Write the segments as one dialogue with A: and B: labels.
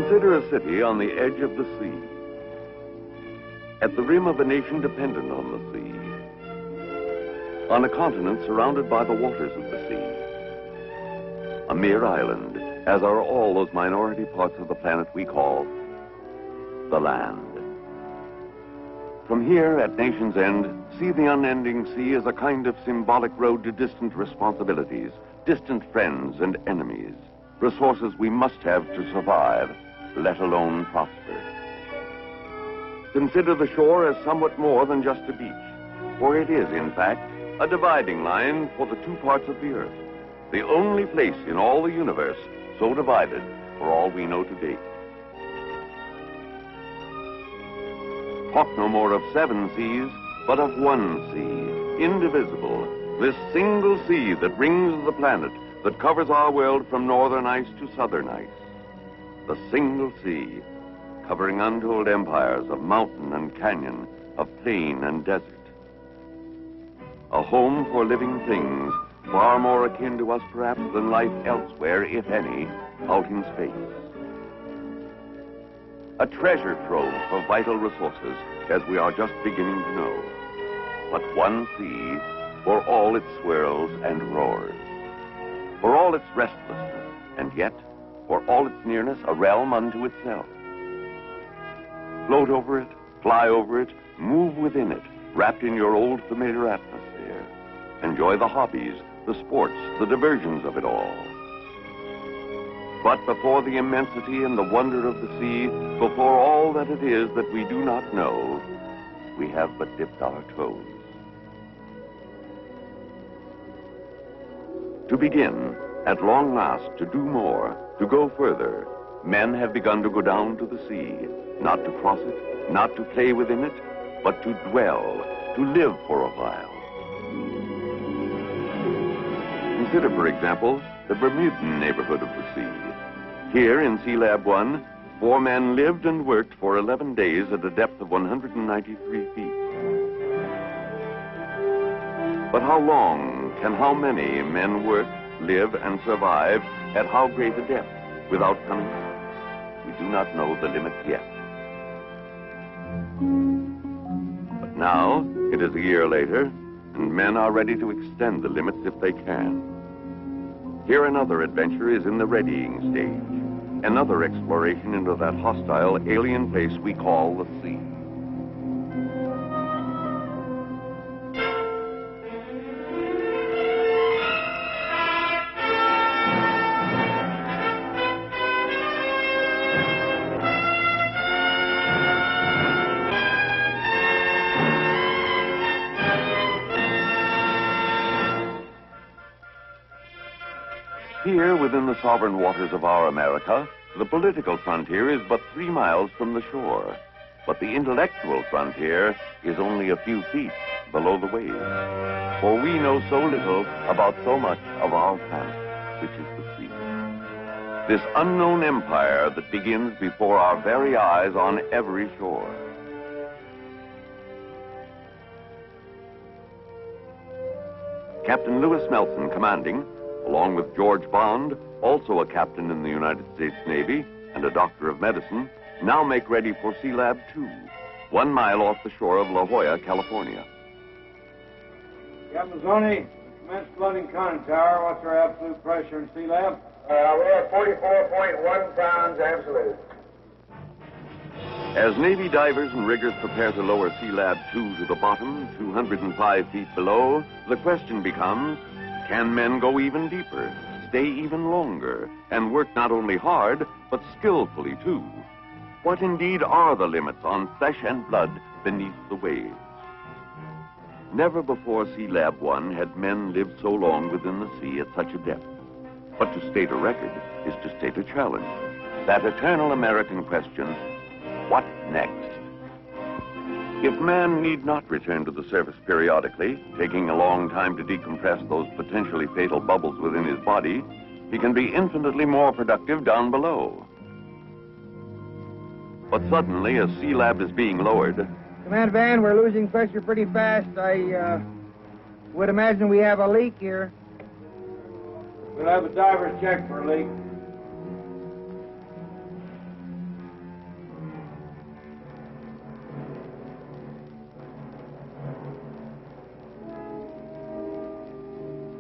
A: Consider a city on the edge of the sea, at the rim of a nation dependent on the sea, on a continent surrounded by the waters of the sea, a mere island, as are all those minority parts of the planet we call the land. From here, at nation's end, see the unending sea as a kind of symbolic road to distant responsibilities, distant friends and enemies, resources we must have to survive, let alone prosper. Consider the shore as somewhat more than just a beach, for it is, in fact, a dividing line for the two parts of the earth, the only place in all the universe so divided for all we know to date. Talk no more of 7 seas, but of one sea, indivisible, this single sea that rings the planet, that covers our world from northern ice to southern ice. The single sea, covering untold empires of mountain and canyon, of plain and desert. A home for living things, far more akin to us perhaps than life elsewhere, if any, out in space. A treasure trove of vital resources, as we are just beginning to know. But one sea for all its swirls and roars, for all its restlessness, and yet, for all its nearness, a realm unto itself. Float over it, fly over it, move within it, wrapped in your old familiar atmosphere. Enjoy the hobbies, the sports, the diversions of it all. But before the immensity and the wonder of the sea, before all that it is that we do not know, we have but dipped our toes. To begin, at long last, to do more, to go further, men have begun to go down to the sea, not to cross it, not to play within it, but to dwell, to live for a while. Consider, for example, the Bermudan neighborhood of the sea. Here in SeaLab I, 4 men lived and worked for 11 days at a depth of 193 feet. But how long can how many men work, live, and survive at how great a depth without coming out? We do not know the limit yet. But now, it is a year later, and men are ready to extend the limits if they can. Here another adventure is in the readying stage. Another exploration into that hostile, alien place we call the sea. Here, within the sovereign waters of our America, the political frontier is but 3 miles from the shore. But the intellectual frontier is only a few feet below the waves. For we know so little about so much of our planet, which is the sea. This unknown empire that begins before our very eyes on every shore. Captain Lewis Melson, commanding, along with George Bond, also a captain in the United States Navy and a doctor of medicine, now make ready for SeaLab II, 1 mile off the shore of La Jolla, California.
B: Captain Zoni, commence flooding conning tower. What's our absolute pressure in SeaLab?
C: We have 44.1 pounds absolute.
A: As Navy divers and riggers prepare to lower SeaLab II to the bottom, 205 feet below, the question becomes, can men go even deeper, stay even longer, and work not only hard, but skillfully too? What indeed are the limits on flesh and blood beneath the waves? Never before SeaLab I had men lived so long within the sea at such a depth. But to state a record is to state a challenge. That eternal American question, what next? If man need not return to the surface periodically, taking a long time to decompress those potentially fatal bubbles within his body, he can be infinitely more productive down below. But suddenly, as SeaLab is being lowered...
D: Command Van, we're losing pressure pretty fast. I would imagine we have a leak here.
B: We'll have a diver's check for a leak.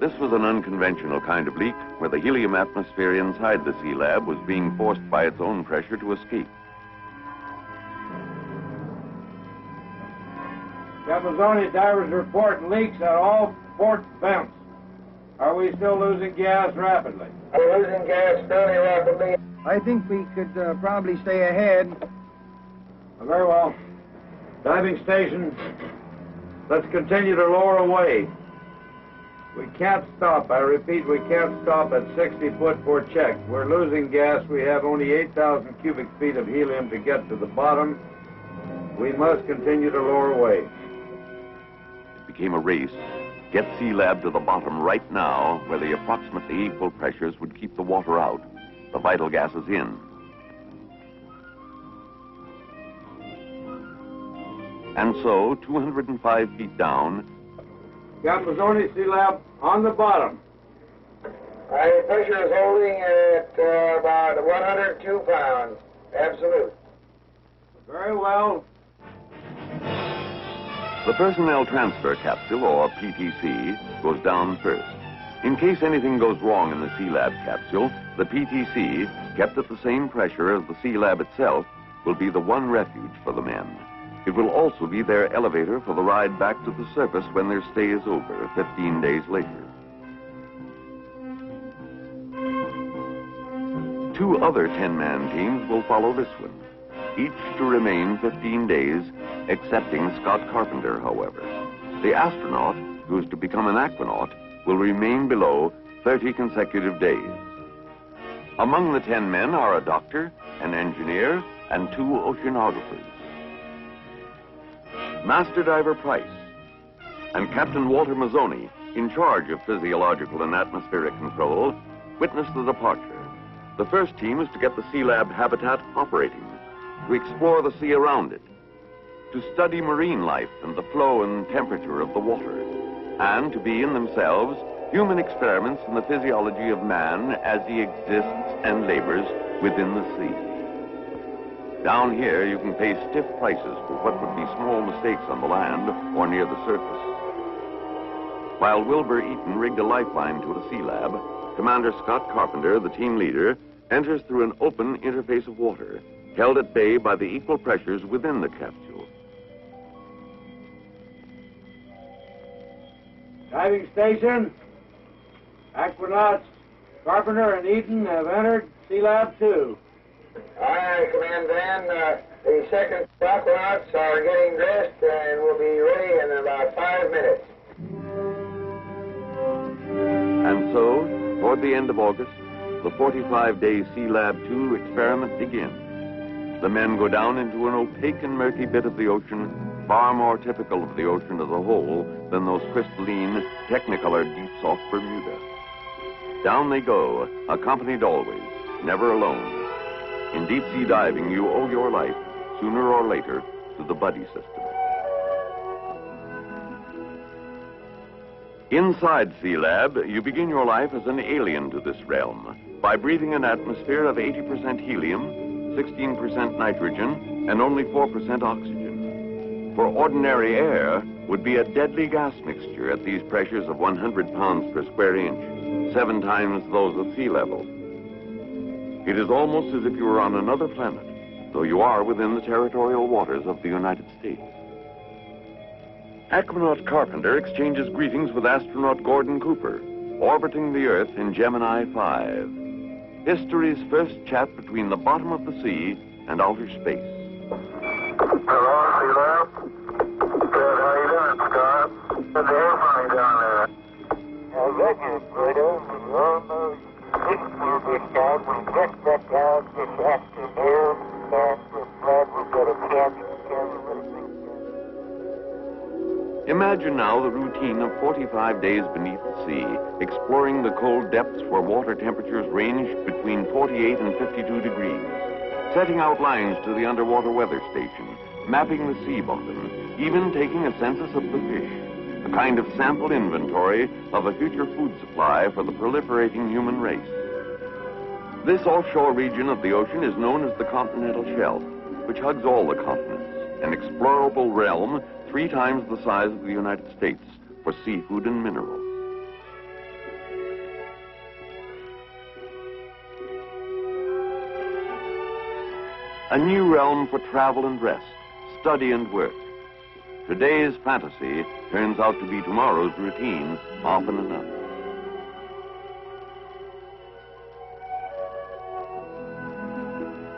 A: This was an unconventional kind of leak where the helium atmosphere inside the SeaLab was being forced by its own pressure to escape.
B: Capizoni, divers report leaks at all port vents. Are we still losing gas rapidly?
C: We're losing gas fairly rapidly.
D: I think we could probably stay ahead.
B: Very well. Diving station, let's continue to lower away. We can't stop. I repeat, we can't stop at 60 foot for check. We're losing gas. We have only 8,000 cubic feet of helium to get to the bottom. We must continue to lower away.
A: It became a race. Get SeaLab to the bottom right now, where the approximately equal pressures would keep the water out, the vital gases in. And so, 205 feet down,
B: Capizoni, SeaLab on the bottom.
C: The pressure is holding at about 102 pounds. Absolute.
B: Very well.
A: the personnel transfer capsule, or PTC, goes down first. In case anything goes wrong in the SeaLab capsule, the PTC, kept at the same pressure as the SeaLab itself, will be the one refuge for the men. It will also be their elevator for the ride back to the surface when their stay is over, 15 days later. 2 other 10-man teams will follow this one, each to remain 15 days, excepting Scott Carpenter, however. The astronaut, who is to become an aquanaut, will remain below 30 consecutive days. Among the 10 men are a doctor, an engineer, and 2 oceanographers. Master Diver Price and Captain Walter Mazzoni, in charge of physiological and atmospheric control, witness the departure. The first team is to get the SeaLab habitat operating, to explore the sea around it, to study marine life and the flow and temperature of the water, and to be in themselves human experiments in the physiology of man as he exists and labors within the sea. Down here, you can pay stiff prices for what would be small mistakes on the land or near the surface. While Wilbur Eaton rigged a lifeline to a SeaLab, Commander Scott Carpenter, the team leader, enters through an open interface of water, held at bay by the equal pressures within the capsule.
B: Diving station, aquanauts Carpenter and Eaton have entered SeaLab II.
C: Aye, Command Van. The second aquanauts are getting dressed and will be ready in about 5 minutes.
A: And so, toward the end of August, the 45-day SeaLab II experiment begins. The men go down into an opaque and murky bit of the ocean, far more typical of the ocean as a whole than those crystalline, technicolored deep soft Bermuda. Down they go, accompanied always, never alone. In deep-sea diving, you owe your life, sooner or later, to the buddy system. Inside SeaLab, you begin your life as an alien to this realm by breathing an atmosphere of 80% helium, 16% nitrogen, and only 4% oxygen. For ordinary air would be a deadly gas mixture at these pressures of 100 pounds per square inch, 7 times those of sea level. It is almost as if you were on another planet, though you are within the territorial waters of the United States. Aquanaut Carpenter exchanges greetings with astronaut Gordon Cooper, orbiting the Earth in Gemini 5. History's first chat between the bottom of the sea and outer space.
C: Hello, SeaLab. Good, how you doing, Scott? How's the airplane down there? I got you, Guido. We'll get down, we'll get that down this afternoon, and we're glad we've got a chance to tell you what it means.
A: Imagine now the routine of 45 days beneath the sea, exploring the cold depths where water temperatures range between 48 and 52 degrees, setting out lines to the underwater weather station, mapping the sea bottom, even taking a census of the fish, a kind of sample inventory of a future food supply for the proliferating human race. This offshore region of the ocean is known as the continental shelf, which hugs all the continents, an explorable realm 3 times the size of the United States for seafood and minerals. A new realm for travel and rest, study and work. Today's fantasy turns out to be tomorrow's routine often enough.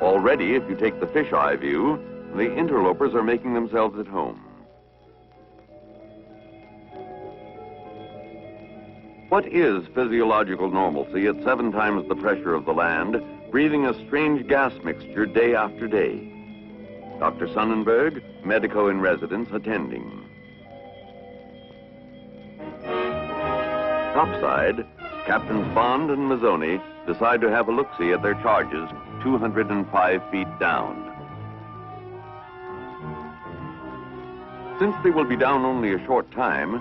A: Already, if you take the fisheye view, the interlopers are making themselves at home. What is physiological normalcy at 7 times the pressure of the land, breathing a strange gas mixture day after day? Dr. Sonnenberg, medico in residence, attending. Topside, Captains Bond and Mazzoni decide to have a look-see at their charges 205 feet down. Since they will be down only a short time,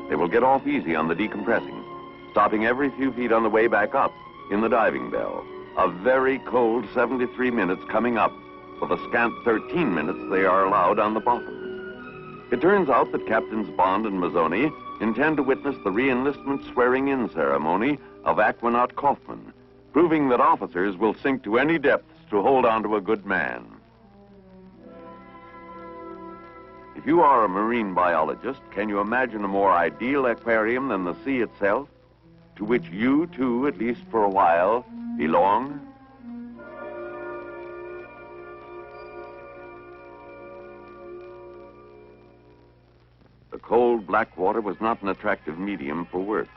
A: they will get off easy on the decompressing, stopping every few feet on the way back up in the diving bell. A very cold 73 minutes coming up for the scant 13 minutes they are allowed on the bottom. It turns out that Captains Bond and Mazzoni intend to witness the re-enlistment swearing-in ceremony of aquanaut Kaufman, proving that officers will sink to any depths to hold on to a good man. If you are a marine biologist, can you imagine a more ideal aquarium than the sea itself, to which you, too, at least for a while, belong? The cold black water was not an attractive medium for work.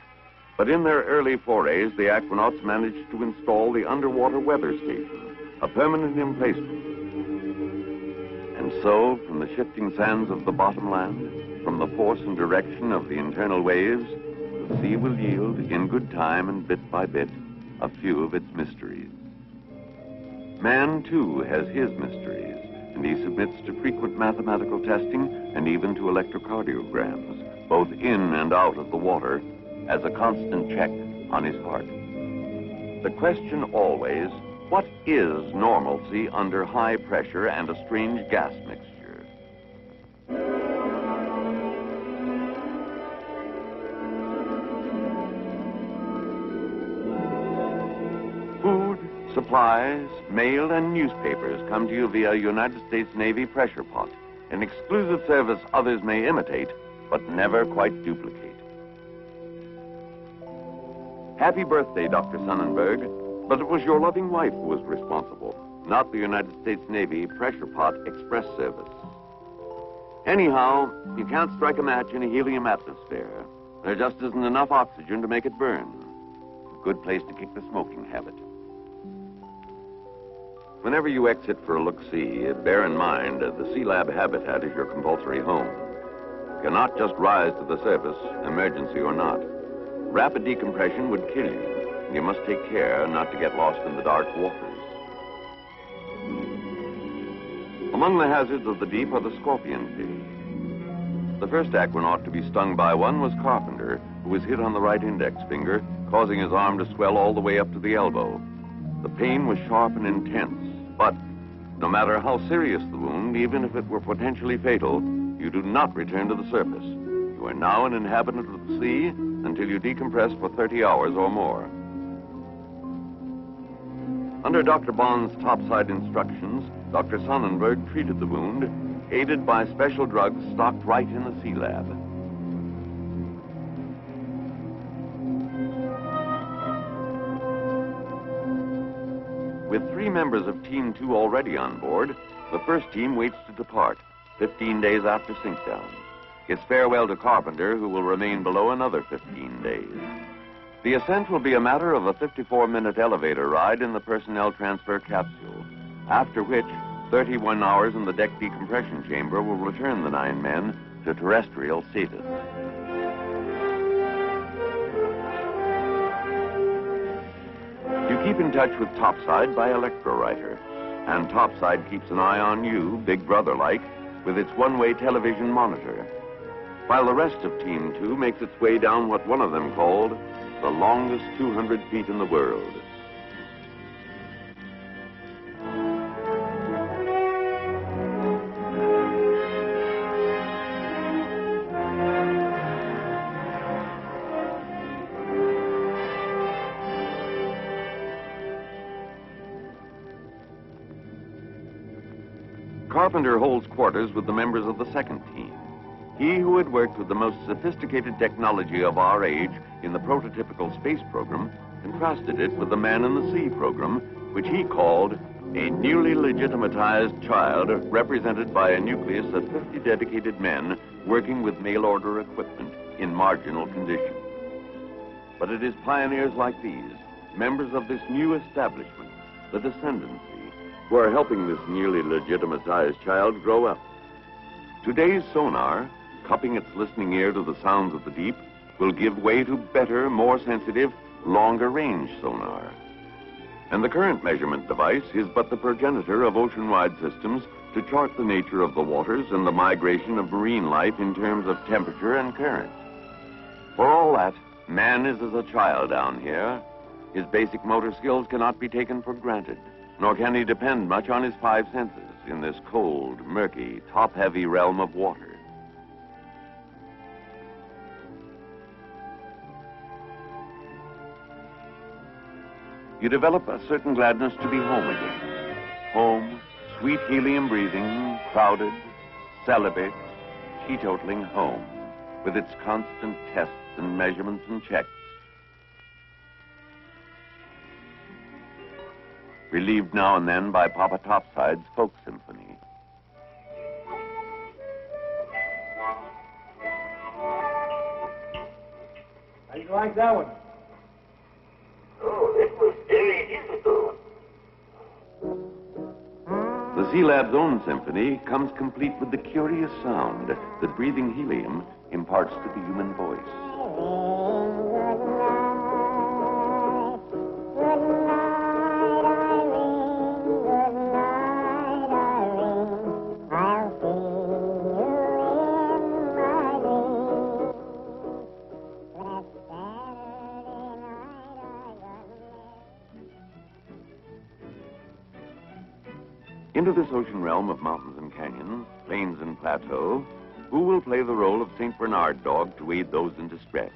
A: But in their early forays, the aquanauts managed to install the underwater weather station, a permanent emplacement. And so, from the shifting sands of the bottomland, from the force and direction of the internal waves, the sea will yield, in good time and bit by bit, a few of its mysteries. Man, too, has his mysteries, and he submits to frequent mathematical testing and even to electrocardiograms, both in and out of the water, as a constant check on his heart. The question always, what is normalcy under high pressure and a strange gas mixture? Food, supplies, mail, and newspapers come to you via United States Navy pressure pot, an exclusive service others may imitate, but never quite duplicate. Happy birthday, Dr. Sonnenberg, but it was your loving wife who was responsible, not the United States Navy pressure pot express service. Anyhow, you can't strike a match in a helium atmosphere. There just isn't enough oxygen to make it burn. A good place to kick the smoking habit. Whenever you exit for a look-see, bear in mind the SeaLab habitat is your compulsory home. You cannot just rise to the surface, emergency or not. Rapid decompression would kill you. You must take care not to get lost in the dark waters. Among the hazards of the deep are the scorpion fish. The first aquanaut to be stung by one was Carpenter, who was hit on the right index finger, causing his arm to swell all the way up to the elbow. The pain was sharp and intense, but no matter how serious the wound, even if it were potentially fatal, you do not return to the surface. You are now an inhabitant of the sea until you decompress for 30 hours or more. Under Dr. Bond's topside instructions, Dr. Sonnenberg treated the wound, aided by special drugs stocked right in the SeaLab. With 3 members of Team 2 already on board, the first team waits to depart, 15 days after sinkdown. It's farewell to Carpenter, who will remain below another 15 days. The ascent will be a matter of a 54-minute elevator ride in the personnel transfer capsule, after which 31 hours in the deck decompression chamber will return the 9 men to terrestrial status. You keep in touch with Topside by electrowriter, and Topside keeps an eye on you, Big Brother-like, with its one-way television monitor, while the rest of Team 2 makes its way down what one of them called the longest 200 feet in the world. Carpenter holds quarters with the members of the second team. He who had worked with the most sophisticated technology of our age in the prototypical space program contrasted it with the Man in the Sea program, which he called a newly legitimatized child represented by a nucleus of 50 dedicated men working with mail-order equipment in marginal condition. But it is pioneers like these, members of this new establishment, the descendancy, who are helping this newly legitimatized child grow up. Today's sonar, cupping its listening ear to the sounds of the deep, will give way to better, more sensitive, longer-range sonar. And the current measurement device is but the progenitor of ocean-wide systems to chart the nature of the waters and the migration of marine life in terms of temperature and current. For all that, man is as a child down here. His basic motor skills cannot be taken for granted, nor can he depend much on his five senses in this cold, murky, top-heavy realm of water. You develop a certain gladness to be home again. Home, sweet helium breathing, crowded, celibate, teetotaling home, with its constant tests and measurements and checks. Relieved now and then by Papa Topside's folk symphony.
B: How you like that one?
C: Oh, it was very difficult.
A: The SeaLab's own symphony comes complete with the curious sound that breathing helium imparts to the human voice. Into this ocean realm of mountains and canyons, plains and plateaux, who will play the role of St. Bernard dog to aid those in distress?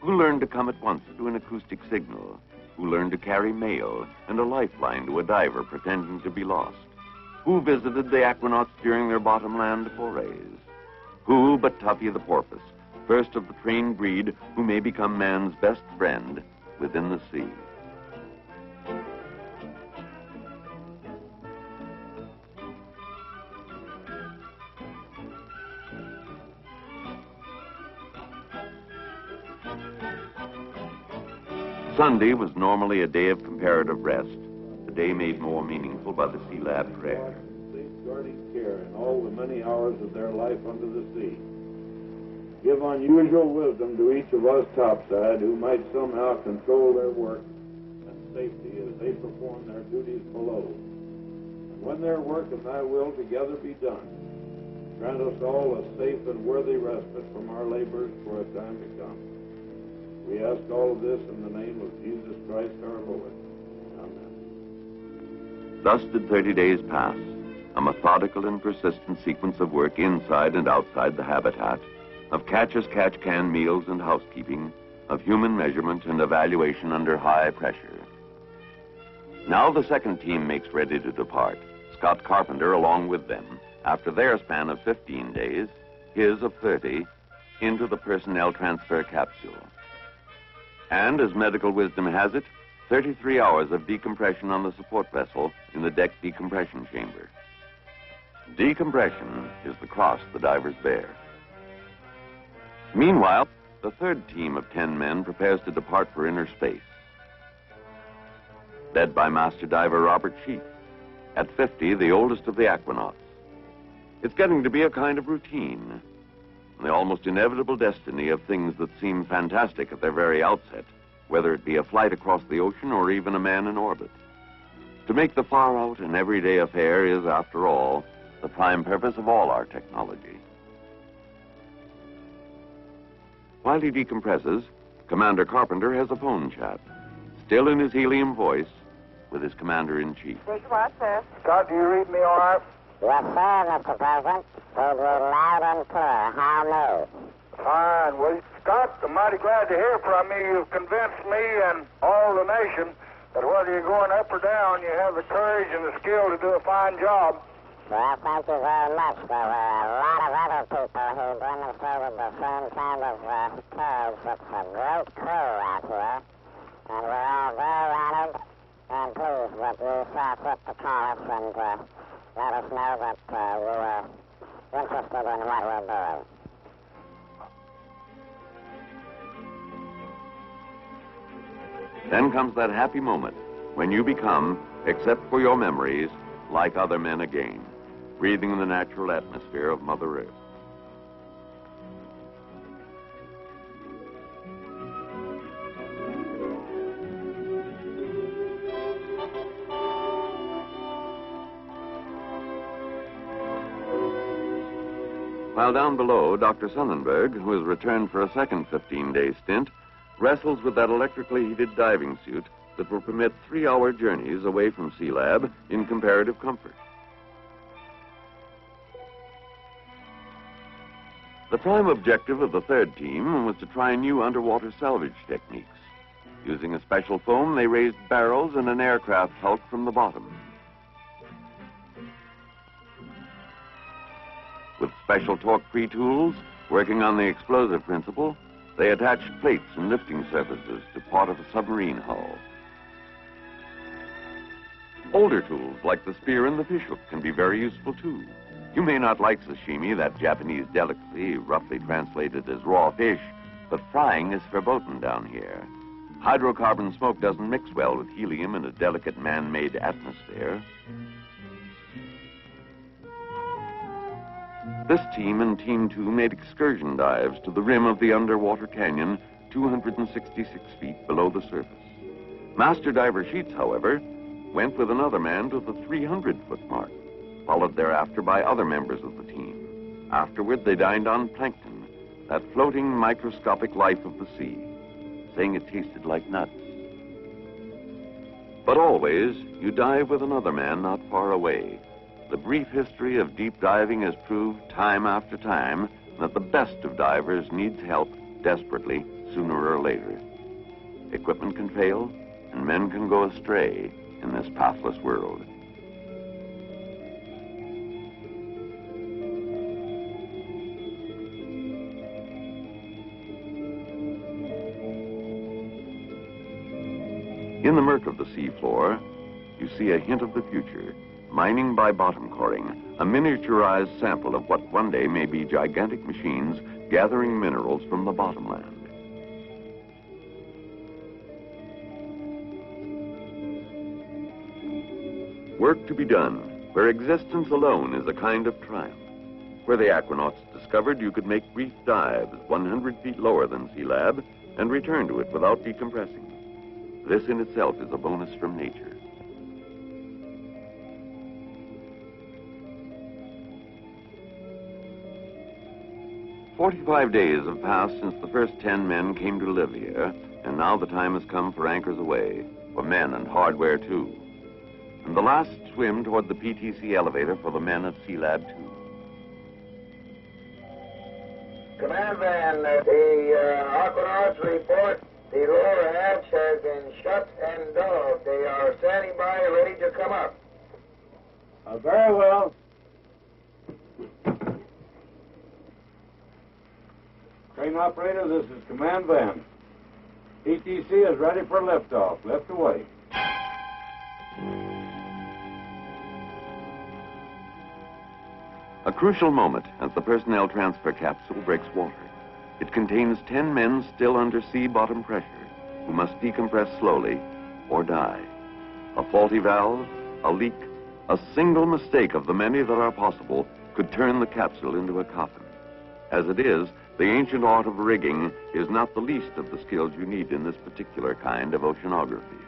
A: Who learned to come at once to an acoustic signal? Who learned to carry mail and a lifeline to a diver pretending to be lost? Who visited the aquanauts during their bottomland forays? Who but Tuffy the porpoise, first of the trained breed who may become man's best friend within the sea? Sunday was normally a day of comparative rest, a day made more meaningful by the SeaLab prayer.
E: Safeguarding care in all the many hours of their life under the sea. Give unusual wisdom to each of us topside who might somehow control their work and safety as they perform their duties below. And when their work and thy will together be done, grant us all a safe and worthy respite from our labors for a time to come. We ask all of this in the name of Jesus Christ our Lord. Amen.
A: Thus did 30 days pass, a methodical and persistent sequence of work inside and outside the habitat, of catch-as-catch-can meals and housekeeping, of human measurement and evaluation under high pressure. Now the second team makes ready to depart, Scott Carpenter along with them, after their span of 15 days, his of 30, into the personnel transfer capsule. And, as medical wisdom has it, 33 hours of decompression on the support vessel in the deck decompression chamber. Decompression is the cross the divers bear. Meanwhile, the third team of 10 men prepares to depart for inner space. Led by Master Diver Robert Sheep, at 50, the oldest of the aquanauts. It's getting to be a kind of routine, the almost inevitable destiny of things that seem fantastic at their very outset, whether it be a flight across the ocean or even a man in orbit. To make the far out an everyday affair is, after all, the prime purpose of all our technology. While he decompresses, Commander Carpenter has a phone chat, still in his helium voice, with his commander-in-chief.
F: Big what, sir?
C: Scott, do you read me all right?
G: Yes, sir, Mr. President. Read you loud and clear. How no?
C: Fine. Well, Scott, I'm mighty glad to hear from you. You've convinced me and all the nation that whether you're going up or down, you have the courage and the skill to do a fine job.
G: Well, thank you very much. There were a lot of other people who demonstrated the same kind of courage. It's a great crew out here, and we're all very honored and pleased that you saw fit to call us and let us know that you were interested in what we're doing.
A: Then comes that happy moment when you become, except for your memories, like other men again, breathing in the natural atmosphere of Mother Earth. While down below, Dr. Sonnenberg, who has returned for a second 15-day stint, wrestles with that electrically heated diving suit that will permit 3-hour journeys away from SeaLab in comparative comfort. The prime objective of the third team was to try new underwater salvage techniques. Using a special foam, they raised barrels and an aircraft hulk from the bottom. With special torque-free tools, working on the explosive principle, they attached plates and lifting surfaces to part of a submarine hull. Older tools like the spear and the fishhook can be very useful too. You may not like sashimi, that Japanese delicacy roughly translated as raw fish, but frying is verboten down here. Hydrocarbon smoke doesn't mix well with helium in a delicate man-made atmosphere. This team and Team 2 made excursion dives to the rim of the underwater canyon 266 feet below the surface. Master Diver Sheets, however, went with another man to the 300-foot mark, followed thereafter by other members of the team. Afterward, they dined on plankton, that floating microscopic life of the sea, saying it tasted like nuts. But always, you dive with another man not far away. The brief history of deep diving has proved time after time that the best of divers needs help desperately sooner or later. Equipment can fail, and men can go astray in this pathless world. In the murk of the seafloor, you see a hint of the future. Mining by bottom coring, a miniaturized sample of what one day may be gigantic machines gathering minerals from the bottomland. Work to be done, where existence alone is a kind of triumph. Where the aquanauts discovered you could make brief dives 100 feet lower than SeaLab and return to it without decompressing. This in itself is a bonus from nature. "45 days have passed since the first 10 men came to live here, and now the time has come for anchors away, for men and hardware too. And the last swim toward the PTC elevator for the men at SeaLab II.
D: Command van, the aquanauts report the lower hatch has been shut and dogged. They are standing by, ready to come up.
B: Very well. Crane operator, this is command van. PTC is ready for liftoff. Lift away.
A: A crucial moment as the personnel transfer capsule breaks water. It contains 10 men still under sea bottom pressure who must decompress slowly or die. A faulty valve, a leak, a single mistake of the many that are possible could turn the capsule into a coffin. As it is, the ancient art of rigging is not the least of the skills you need in this particular kind of oceanography.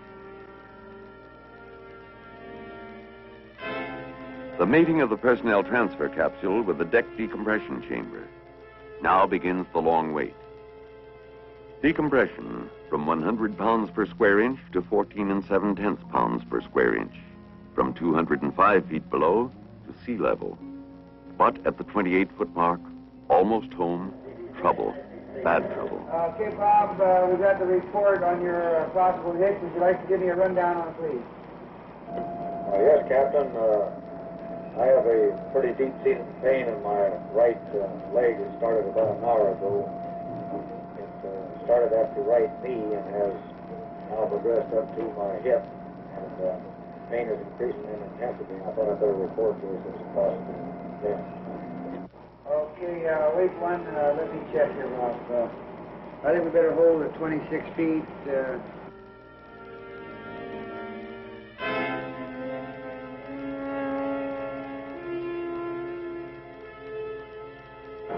A: The mating of the personnel transfer capsule with the deck decompression chamber. Now begins the long wait. Decompression from 100 pounds per square inch to 14 7/10 pounds per square inch. From 205 feet below to sea level. But at the 28-foot mark, almost home, trouble, bad trouble.
D: Okay, Bob, we got the report on your possible hit. Would you like to give me a rundown on it, please?
C: Yes, Captain.
B: I have a pretty deep-seated pain in my right leg. It started about an hour ago. It started at the right knee and has now progressed up to my hip. And pain is increasing in intensity. I thought I'd better report this as possible. Yeah.
F: Okay, wait one. Let me check here, Ralph. I think we better hold at 26 feet.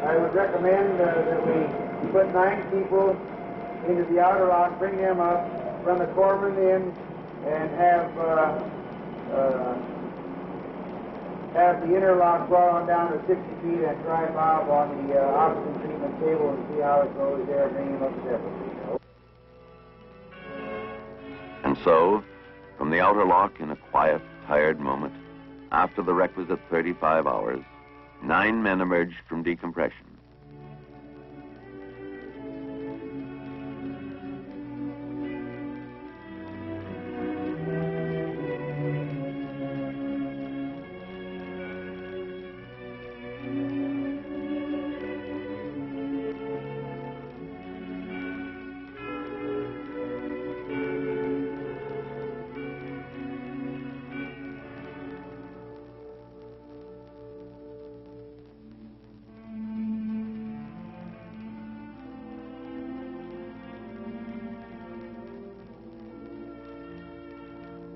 F: I would recommend that we put 9 people into the outer lock, bring them up, run the corpsman in, and have the inner lock brought on down to 60 feet and try Bob on the oxygen treatment table and see how it goes there, bring him up separately.
A: And so, from the outer lock in a quiet, tired moment, after the requisite 35 hours, 9 men emerged from decompression.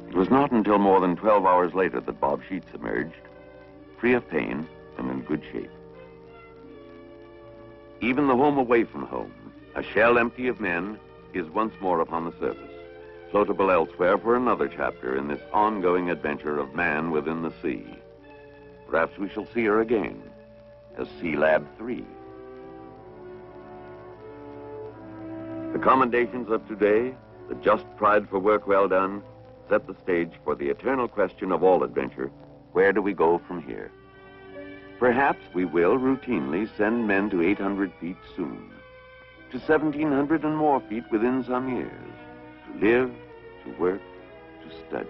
A: It was not until more than 12 hours later that Bob Sheets emerged, free of pain and in good shape. Even the home away from home, a shell empty of men, is once more upon the surface, floatable elsewhere for another chapter in this ongoing adventure of man within the sea. Perhaps we shall see her again as SeaLab III. The commendations of today, the just pride for work well done, set the stage for the eternal question of all adventure: where do we go from here? Perhaps we will routinely send men to 800 feet soon, to 1,700 and more feet within some years, to live, to work, to study.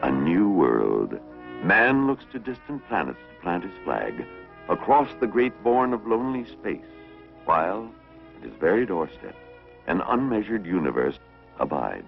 A: A new world. Man looks to distant planets to plant his flag across the great bourne of lonely space, while at his very doorstep, an unmeasured universe abides.